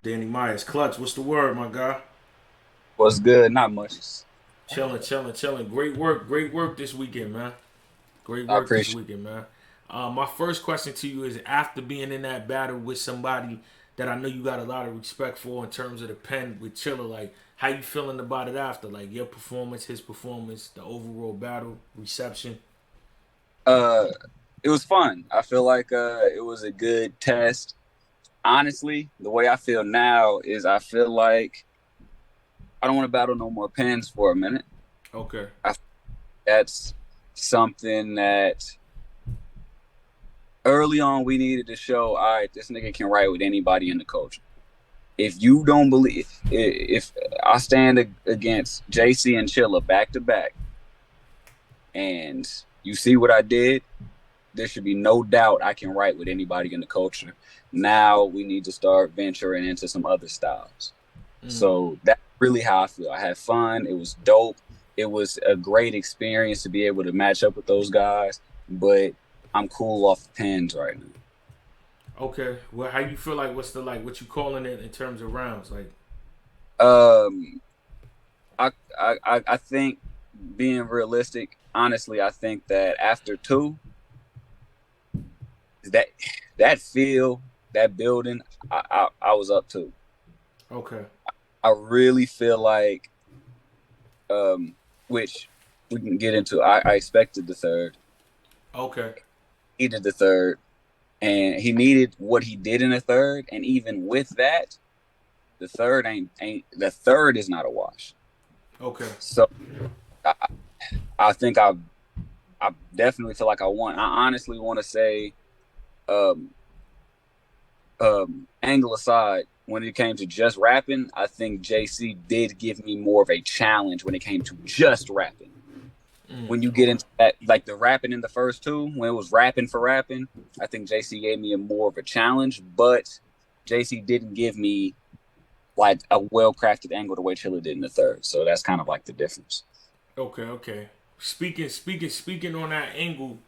Danny Myers, Klutz, what's the word, my guy? What's good? Not much. Chilling, chilling, chilling. Great work this weekend, man. Great I work this appreciate. weekend, man. My first question to you is: after being in that battle with somebody that I know you got a lot of respect for in terms of the pen with Chilla, like how you feeling about it after, like your performance, his performance, the overall battle reception? Uh, it was fun. I feel like it was a good test. Honestly, the way I feel now is I feel like I don't want to battle no more pens for a minute. Okay, I That's something that early on we needed to show. All right, this nigga can write with anybody in the culture. If you don't believe, if I stand against JC and Chilla back to back, and you see what I did, there should be no doubt I can write with anybody in the culture. Now we need to start venturing into some other styles. So that's really how I feel. I had fun. It was dope. It was a great experience to be able to match up with those guys, but I'm cool off the pens right now. okay. Well, how you feel like? What's the like? What you calling it in terms of rounds? Like, Um, I think being realistic, honestly, I think that after two, that that feel, that building, I was up to. okay, I really feel like, um, which we can get into. I expected the third. okay, He did the third, and he needed what he did in the third. And even with that, the third is not a wash. okay. So I, I think I definitely feel like I won. I honestly want to say, um, angle aside, when it came to just rapping, I think JC did give me more of a challenge when it came to just rapping. When you get Okay, into that, like the rapping in the first two, when it was rapping for rapping, I think JC gave me a more of a challenge, but JC didn't give me like a well crafted angle the way Chilla did in the third. So that's kind of like the difference. okay. Speaking on that angle,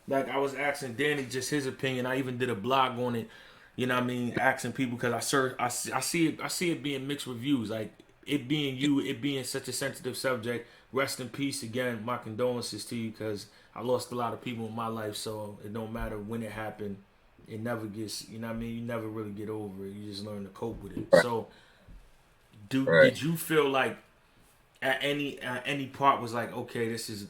like I was asking Danny just his opinion. I even did a blog on it. You know what I mean? Asking people because I see it being mixed reviews. Like it being you, it being such a sensitive subject. Rest in peace again. My condolences to you because I lost a lot of people in my life. So it don't matter when it happened. It never gets. You know what I mean? You never really get over it. You just learn to cope with it. Right. So do Right. did you feel like at any part was like, okay, this is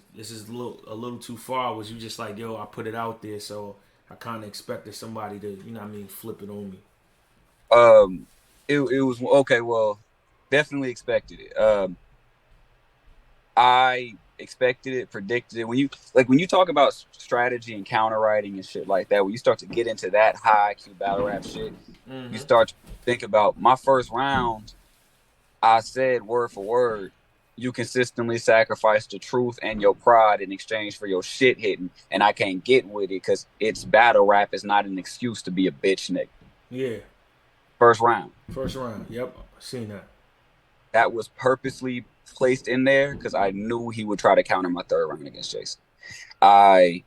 a little too far? Was you just like, yo, I put it out there, so I kind of expected somebody to, you know what I mean, flip it on me? Um, it was okay. Well, definitely expected it. I expected it, predicted it. When you talk about strategy and counter writing and shit like that, when you start to get into that high IQ battle rap shit, you start to think about my first round. I said word for word, you consistently sacrifice the truth and your pride in exchange for your shit hitting, and I can't get with it because it's battle rap is not an excuse to be a bitch nigga. Yeah, First round. first round. Yep, seen that. That was purposely placed in there because I knew he would try to counter my third round against Jason. I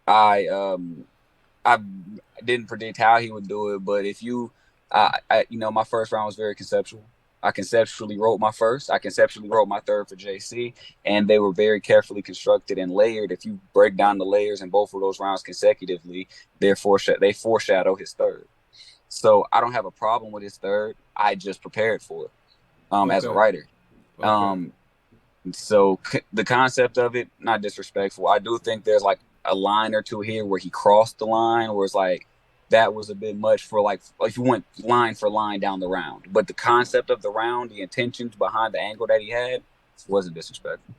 I I didn't predict how he would do it, but if you my first round was very conceptual. I conceptually wrote my first. I conceptually wrote my third for JC, and they were very carefully constructed and layered. If you break down the layers in both of those rounds consecutively, they foreshadow his third. So I don't have a problem with his third. I just prepared for it as a Okay, writer. okay. Um, the concept of it, not disrespectful. I do think there's like a line or two here where he crossed the line, where it's like that was a bit much for like if you went line for line down the round. But the concept of the round, the intentions behind the angle that he had, wasn't disrespectful.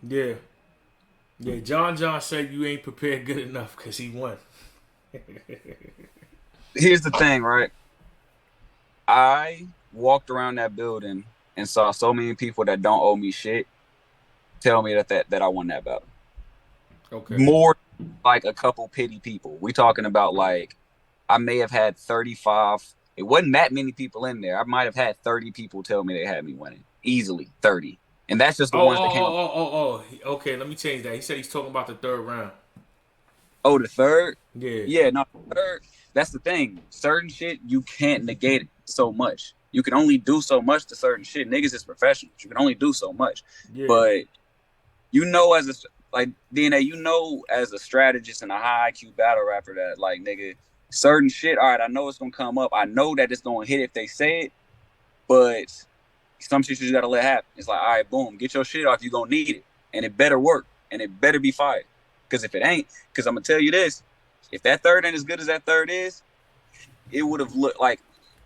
Yeah, yeah. John said you ain't prepared good enough because he won. Here's the thing, right? I walked around that building and saw so many people that don't owe me shit tell me that I won that battle. Okay. More like a couple pity people. We talking about like I may have had 35. It wasn't that many people in there. I might have had 30 people tell me they had me winning. Easily 30. And that's just the ones that came up. Okay, let me change that. He said he's talking about the third round. Oh, the third? Yeah. Yeah, no, third. that's the thing. Certain shit you can't negate it so much. You can only do so much to certain shit. Niggas is professionals. You can only do so much. Yeah. But you know, as a like DNA, you know, as a strategist and a high IQ battle rapper, that like nigga, certain shit. All right, I know it's gonna come up. I know that it's gonna hit if they say it, but some shit you just gotta let happen. It's like, all right, boom, get your shit off. You gonna need it, and it better work, and it better be fire. Because if it ain't, because I'm gonna tell you this, if that third ain't as good as that third is, it would have looked like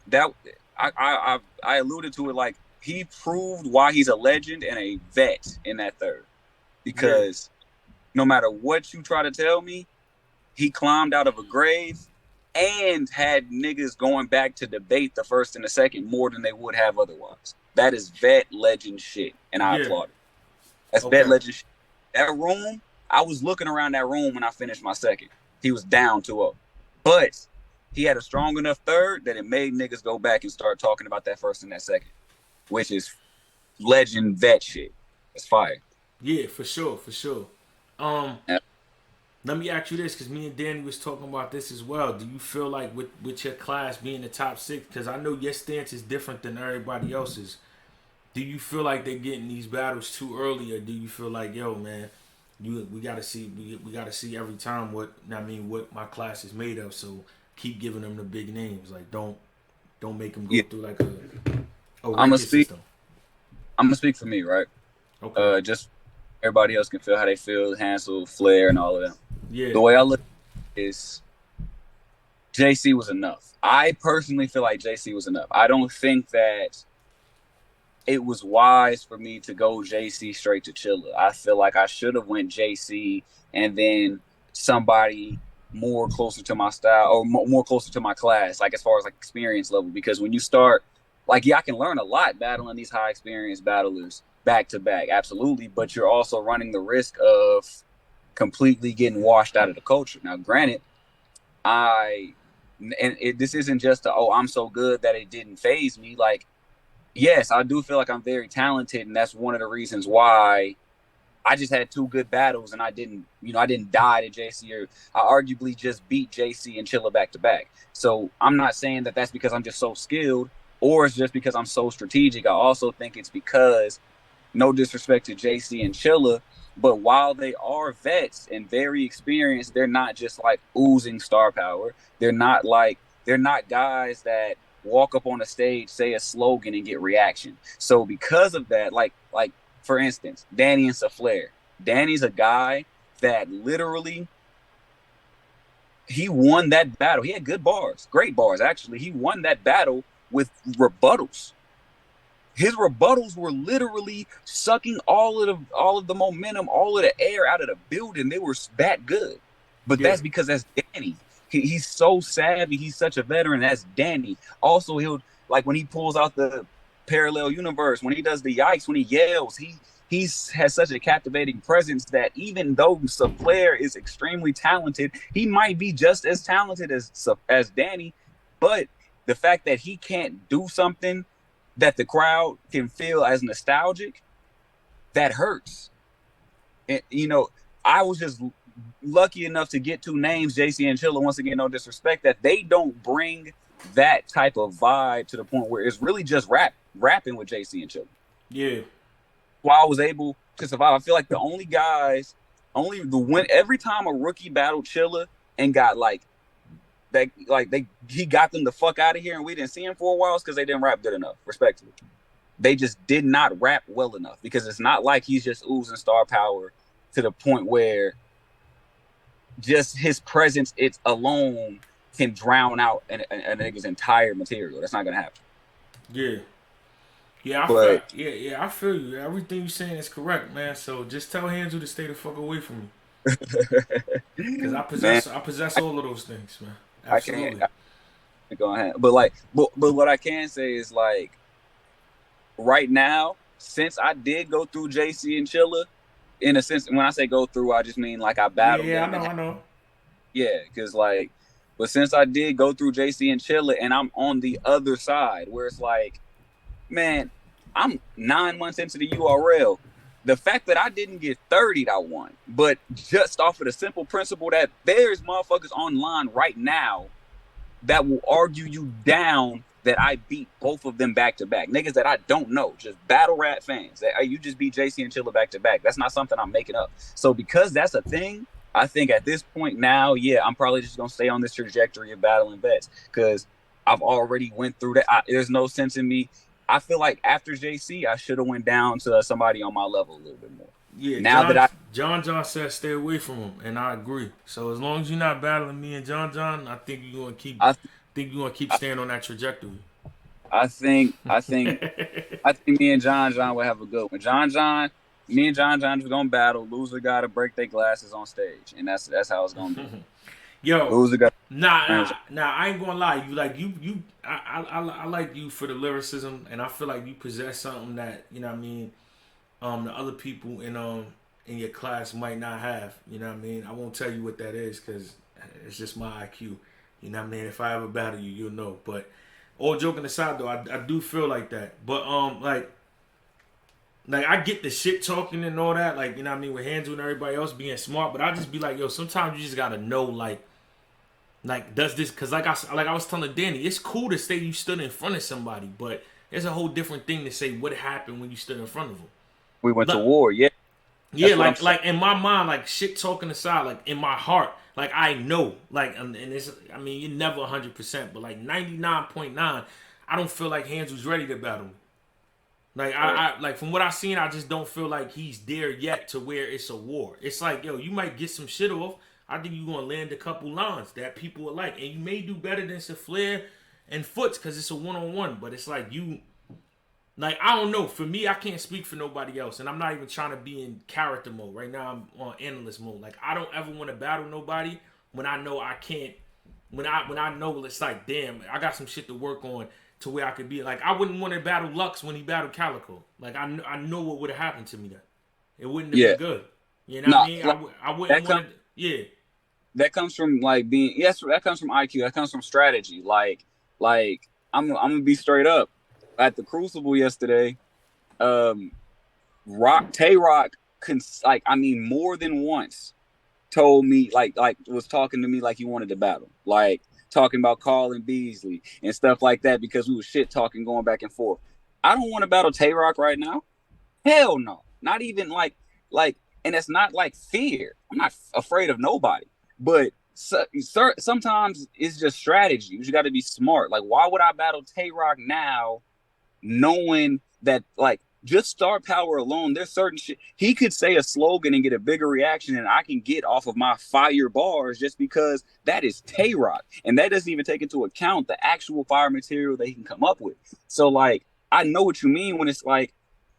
that. I alluded to it, like he proved why he's a legend and a vet in that third. Because no matter what you try to tell me, he climbed out of a grave and had niggas going back to debate the first and the second more than they would have otherwise. That is vet legend shit, and I applaud it. That's vet legend shit. That room, I was looking around that room when I finished my second. He was down 2-0. But he had a strong enough third that it made niggas go back and start talking about that first and that second, which is legend vet shit. It's fire. Yeah, for sure, for sure. Let me ask you this, because me and Danny was talking about this as well. Do you feel like with your class being the top 6, because I know your stance is different than everybody else's, do you feel like they're getting these battles too early, or do you feel like, yo, man, we gotta see every time what my class is made of, so keep giving them the big names, like don't make them go through like a ranking system. I'm gonna speak for me, right? Okay. Just everybody else can feel how they feel, Hansel, Flair, and all of them. Yeah. The way I look at it is JC was enough. I personally feel like JC was enough. I don't think that it was wise for me to go JC straight to Chilla. I feel like I should have went JC and then somebody more closer to my style or more closer to my class, like as far as like experience level. Because when you start, like, I can learn a lot battling these high experience battlers back to back, absolutely. But you're also running the risk of completely getting washed out of the culture. Now, granted, this isn't just I'm so good that it didn't phase me. Like, yes, I do feel like I'm very talented, and that's one of the reasons why I just had 2 good battles and I didn't die to JC, or I arguably just beat JC and Chilla back to back. So I'm not saying that that's because I'm just so skilled or it's just because I'm so strategic. I also think it's because, no disrespect to JC and Chilla, but while they are vets and very experienced, they're not just like oozing star power. They're not guys that walk up on a stage, say a slogan, and get reaction. So because of that, like for instance, Danny and Saflair. Danny's a guy that literally, he won that battle. He had good bars, great bars actually. He won that battle with rebuttals. His rebuttals were literally sucking all of the momentum, all of the air out of the building. They were that good. But that's because that's Danny. He's so savvy. He's such a veteran. That's Danny. Also, he'll, like, when he pulls out the parallel universe, when he does the yikes, when he yells, he has such a captivating presence that even though Saflair is extremely talented, he might be just as talented as Danny. But the fact that he can't do something that the crowd can feel as nostalgic, that hurts. And, I was just lucky enough to get 2 names, JC and Chilla, once again, no disrespect, that they don't bring that type of vibe to the point where it's really just rapping with JC and Chilla. Yeah. While I was able to survive, I feel like the only guys, every time a rookie battled Chilla and got he got them the fuck out of here and we didn't see him for a while, because they didn't rap good enough, respectively. They just did not rap well enough, because it's not like he's just oozing star power to the point where just his presence, it's alone, can drown out a nigga's entire material. That's not gonna happen. Yeah. Yeah, I feel you. Everything you're saying is correct, man. So just tell Hansel to stay the fuck away from me. Because I possess all of those things, man. Absolutely. I can't go ahead. But what I can say is, like, right now, since I did go through JC and Chilla, in a sense, when I say go through, I just mean like I battled them. I know. Yeah, because but since I did go through JC and Chilla, and I'm on the other side, where it's like, man, I'm 9 months into the URL. The fact that I didn't get 30'd, I won. But just off of the simple principle that there's motherfuckers online right now that will argue you down that I beat both of them back to back. Niggas that I don't know, just battle rap fans. That you just beat JC and Chilla back to back. That's not something I'm making up. So because that's a thing, I think at this point now, yeah, I'm probably just gonna stay on this trajectory of battling vets because I've already went through that. There's no sense in me. I feel like after JC, I should have went down to somebody on my level a little bit more. Yeah, Now that I John said stay away from him, and I agree. So as long as you're not battling me and John, I think you're gonna keep I think you're gonna keep staying on that trajectory. I think me and John will have a good one. Me and John just gonna battle. Loser gotta break their glasses on stage, and that's how it's gonna be. Yo, Loser got I ain't gonna lie. I like you for the lyricism, and I feel like you possess something that you know what I mean. The other people in your class might not have. You know what I mean. I won't tell you what that is because it's just my IQ. You know what I mean. If I ever battle you, you'll know. But all joking aside, though, I do feel like that. But like I get the shit talking and all that, like you know what I mean, with Hanzo and everybody else being smart. But I just be like, yo, sometimes you just gotta know, like does this? Cause like I was telling Danny, it's cool to say you stood in front of somebody, but there's a whole different thing to say what happened when you stood in front of them. we went to war, yeah. Yeah, like in my mind, like shit talking aside, like in my heart, like I know, like and it's, I mean, you're never 100%, but like 99.9, I don't feel like Hanzo's ready to battle me. Like I like from what I've seen, I just don't feel like he's there yet to where it's a war. It's like, yo, you might get some shit off. I think you're gonna land a couple lines that people will like, and you may do better than Flair and Foots because it's a 1-on-1. But it's like like I don't know. For me, I can't speak for nobody else, and I'm not even trying to be in character mode right now. I'm on analyst mode. Like I don't ever want to battle nobody when I know I can't. When I know it's like, damn, I got some shit to work on to where I could be like, I wouldn't want to battle Lux when he battled Calico. Like I know what would have happened to me then. It wouldn't have been good. You know what I mean? I wouldn't want to. Yeah. That comes from like being that comes from IQ. That comes from strategy. Like I'm gonna be straight up. At the Crucible yesterday, Tay Rock, more than once told me like was talking to me like he wanted to battle, like talking about calling Beasley and stuff like that because we were shit talking going back and forth. I don't want to battle Tay Rock right now. Hell no, not even like, and it's not like fear. I'm not afraid of nobody, but sometimes it's just strategy. You got to be smart. Like, why would I battle Tay Rock now? Knowing that like just star power alone, there's certain shit he could say a slogan and get a bigger reaction than I can get off of my fire bars just because that is Tay Rock, and that doesn't even take into account the actual fire material that he can come up with. So like I know what you mean when it's like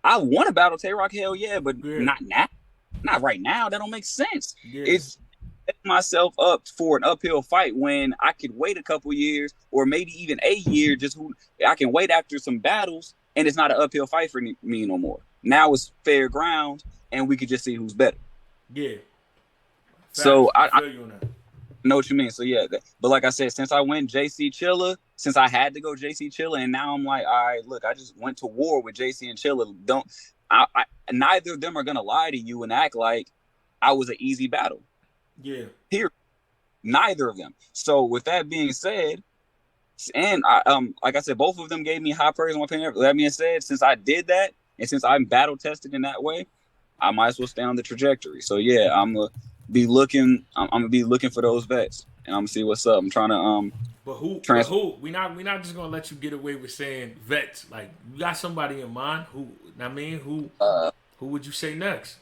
I want to battle Tay Rock, hell yeah, but not now, not right now. That don't make sense. It's myself up for an uphill fight when I could wait a couple years or maybe even a year, I can wait after some battles and it's not an uphill fight for me no more. Now it's fair ground and we could just see who's better. Yeah. So I know what you mean. So yeah, but like I said, since I went JC Chilla, since I had to go JC Chilla, and now I'm like, all right, look, I just went to war with JC and Chilla. Neither of them are gonna lie to you and act like I was an easy battle. Yeah. Here, neither of them. So with that being said, and like I said, both of them gave me high praise on my opinion. That being said, since I did that, and since I'm battle tested in that way, I might as well stay on the trajectory. So yeah, I'm gonna be looking for those vets, and I'm gonna see what's up. I'm trying to But who? We not just gonna let you get away with saying vets. Like you got somebody in mind who? I mean, who would you say next?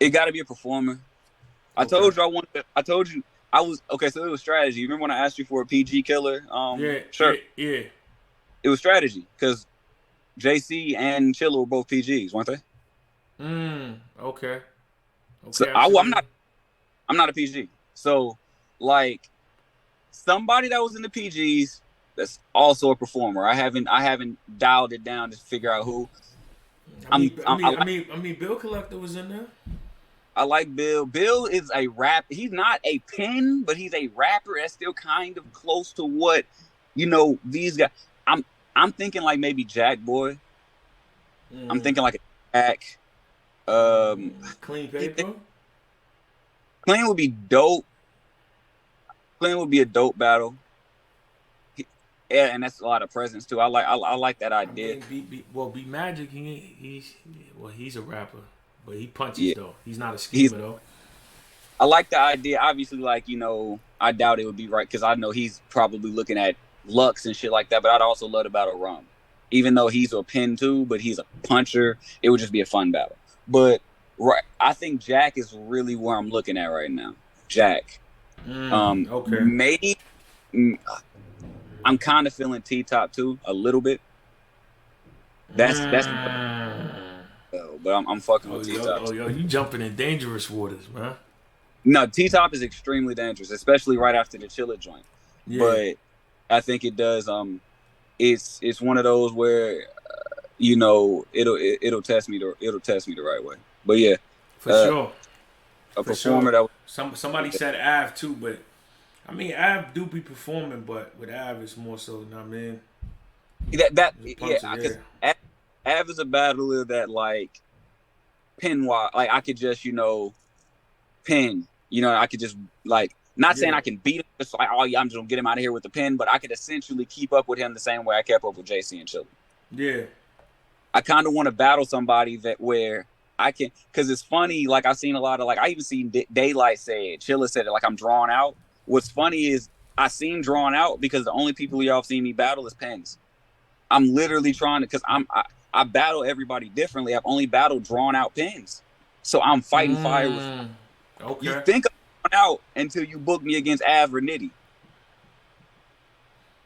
It got to be a performer. I told you I was okay. So it was strategy. You remember when I asked you for a PG killer? Sure. Yeah. It was strategy because JC and Chilla were both PGs, weren't they? Okay. So I'm not a PG. So like somebody that was in the PGs that's also a performer. I haven't dialed it down to figure out who. I mean, Bill Collector was in there. I like Bill. Bill is a rap. He's not a pen, but he's a rapper that's still kind of close to what, these guys. I'm thinking like maybe Jack Boy. I'm thinking like a Jack. Clean Paper. Clean would be dope. Clinton would be a dope battle. Yeah, and that's a lot of presence too. I like that I idea. mean, be Magic. He's a rapper, but he punches Yeah, though. He's not a he's. schemer though. I like the idea. Obviously, like I doubt it would be right because I know he's probably looking at Lux and shit like that. But I'd also love to battle Rum, even though he's a pin too, but he's a puncher. It would just be a fun battle. But right, I think Jack is really where I'm looking at right now. Jack. Okay. Maybe I'm kind of feeling T Top too a little bit. That's but I'm fucking with T Top. You jumping in dangerous waters, man. No, T Top is extremely dangerous, especially right after the Chilla joint. Yeah. But I think it does. It's one of those where it'll test me the right way. But yeah, for sure. A performer that somebody said Av too, but I mean Av do be performing, but with Av it's more so. You know what I mean? Because Av is a battler that like pin wise, like I could just pin. I could just like not saying I can beat him. It's like I'm just gonna get him out of here with the pin, but I could essentially keep up with him the same way I kept up with JC and Chilla. Yeah, I kind of want to battle somebody that where I can, because it's funny. Like I've seen a lot of I even seen Daylight say it. Chilla said it. Like I'm drawn out. What's funny is I seem drawn out because the only people y'all have seen me battle is pins. I'm literally trying to, because I battle everybody differently. I've only battled drawn out pins, so I'm fighting fire with. Okay. You think I'm drawn out until you book me against Av or Nitty.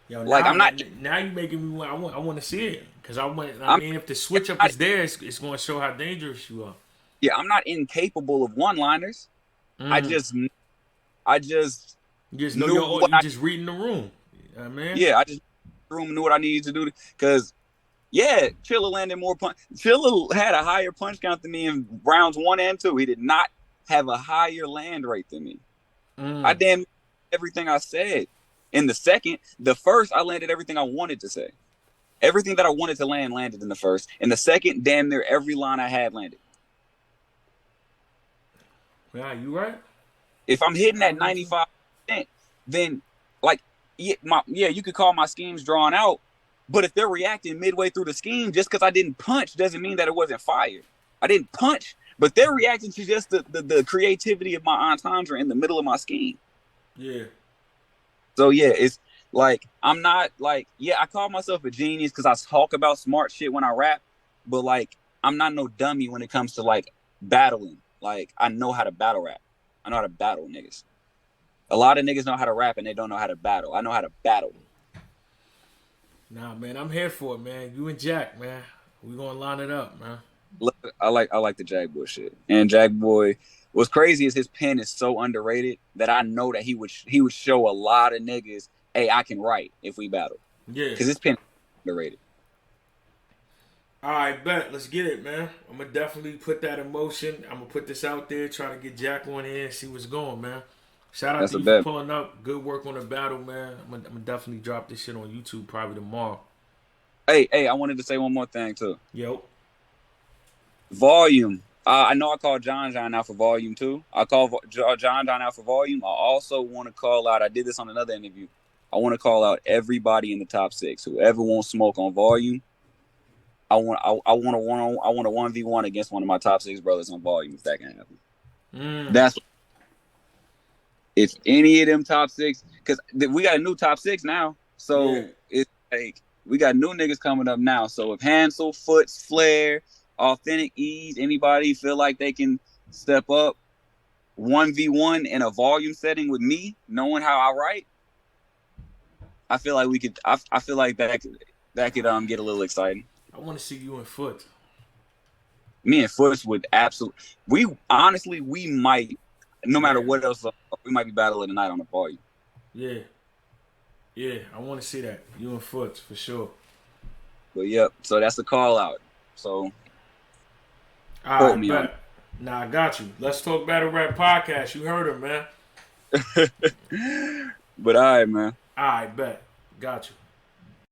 Yo, like I'm not. Now you making me. I want to see it because I mean, if the switch up is there, it's going to show how dangerous you are. Yeah, I'm not incapable of one-liners. I just you just know you just reading the room. Man. Yeah, I just room knew what I needed to do because Chilla landed more punch. Chilla had a higher punch count than me in rounds 1 and 2. He did not have a higher land rate than me. I damn everything I said. In the first, I landed everything I wanted to say. Everything that I wanted to landed in the first. In the second, damn near every line I had landed. Yeah, you right. If I'm hitting at 95%, then you could call my schemes drawn out. But if they're reacting midway through the scheme, just because I didn't punch doesn't mean that it wasn't fire. I didn't punch, but they're reacting to just the creativity of my entendre in the middle of my scheme. Yeah. So yeah, it's like I'm not like I call myself a genius because I talk about smart shit when I rap, but like I'm not no dummy when it comes to like battling. Like I know how to battle rap. I know how to battle niggas. A lot of niggas know how to rap and they don't know how to battle. I know how to battle. Nah, man, I'm here for it, man. You and Jack, man, we gonna line it up, man. Look, I like the Jack Boy shit. And Jack Boy, what's crazy is his pen is so underrated that I know that he would show a lot of niggas, hey, I can write if we battle. Yeah. Because his pen is underrated. All right, bet. Let's get it, man. I'm going to definitely put that in motion. I'm going to put this out there, try to get Jack on here and see what's going, man. Shout out to you for pulling up. Good work on the battle, man. I'm going to definitely drop this shit on YouTube probably tomorrow. Hey, I wanted to say one more thing, too. Yo. Volume. I know I called John out for volume, too. I called John out for volume. I also want to call out, I did this on another interview. I want to call out everybody in the top 6. Whoever wants smoke on volume, I want a 1v1 against one of my top 6 brothers on volume if that can happen. That's if any of them top 6, because we got a new top 6 now, so it's like we got new niggas coming up now. So if Hansel, Foots, Flair, Authentic Ease, anybody feel like they can step up 1v1 in a volume setting with me, knowing how I write, I feel like we could. I feel like that could get a little exciting. I want to see you and Foot. Me and Foots would absolutely. We might, no matter what else, we might be battling tonight on the volume. Yeah, I want to see that, you and Foots for sure. But yep, so that's the call out. So, all right, bet. Nah, I got you. Let's Talk Battle Rap Podcast. You heard him, man. But all right, man. All right, bet. Got you.